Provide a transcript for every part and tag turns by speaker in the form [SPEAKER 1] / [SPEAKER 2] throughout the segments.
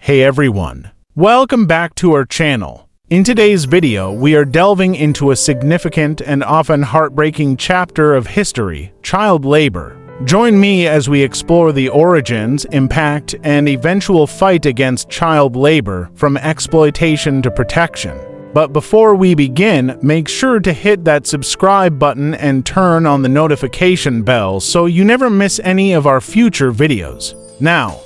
[SPEAKER 1] Hey everyone, welcome back to our channel. In today's video, we are delving into a significant and often heartbreaking chapter of history, child labor. Join me as we explore the origins, impact, and eventual fight against child labor, from exploitation to protection. But before we begin, make sure to hit that subscribe button and turn on the notification bell so you never miss any of our future videos. Now,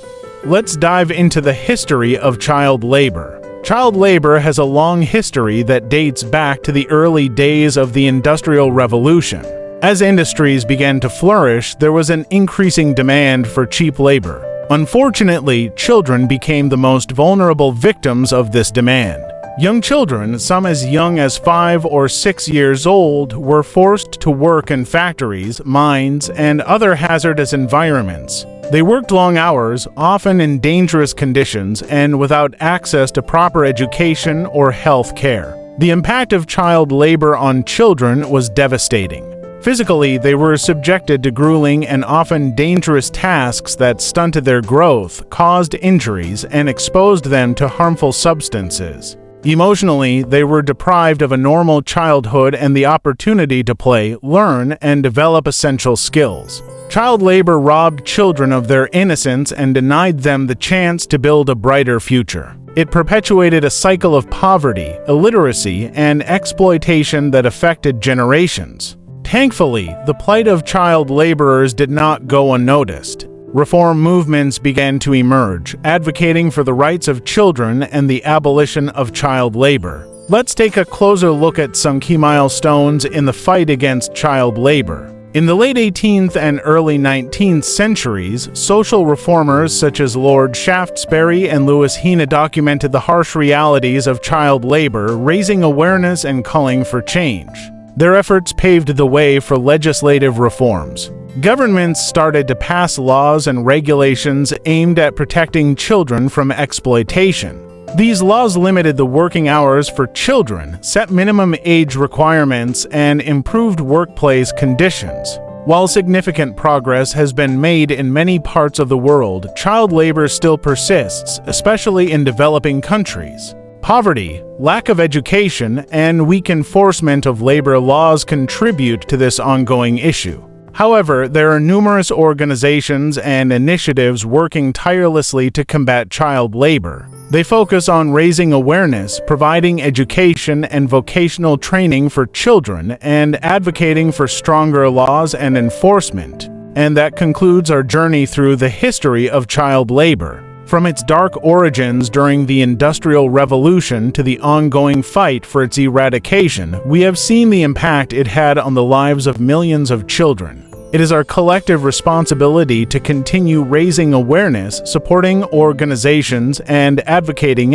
[SPEAKER 1] let's dive into the history of child labor. Child labor has a long history that dates back to the early days of the Industrial Revolution. As industries began to flourish, there was an increasing demand for cheap labor. Unfortunately, children became the most vulnerable victims of this demand. Young children, some as young as 5 or 6 years old, were forced to work in factories, mines, and other hazardous environments. They worked long hours, often in dangerous conditions, and without access to proper education or health care. The impact of child labor on children was devastating. Physically, they were subjected to grueling and often dangerous tasks that stunted their growth, caused injuries, and exposed them to harmful substances. Emotionally, they were deprived of a normal childhood and the opportunity to play, learn, and develop essential skills. Child labor robbed children of their innocence and denied them the chance to build a brighter future. It perpetuated a cycle of poverty, illiteracy, and exploitation that affected generations. Thankfully, the plight of child laborers did not go unnoticed. Reform movements began to emerge, advocating for the rights of children and the abolition of child labor. Let's take a closer look at some key milestones in the fight against child labor. In the late 18th and early 19th centuries, social reformers such as Lord Shaftesbury and Louis Hina documented the harsh realities of child labor, raising awareness and calling for change. Their efforts paved the way for legislative reforms. Governments started to pass laws and regulations aimed at protecting children from exploitation. These laws limited the working hours for children, set minimum age requirements, and improved workplace conditions. While significant progress has been made in many parts of the world, child labor still persists, especially in developing countries. Poverty, lack of education, and weak enforcement of labor laws contribute to this ongoing issue. However, there are numerous organizations and initiatives working tirelessly to combat child labor. They focus on raising awareness, providing education and vocational training for children, and advocating for stronger laws and enforcement. And that concludes our journey through the history of child labor. From its dark origins during the Industrial Revolution to the ongoing fight for its eradication, we have seen the impact it had on the lives of millions of children. It is our collective responsibility to continue raising awareness, supporting organizations, and advocating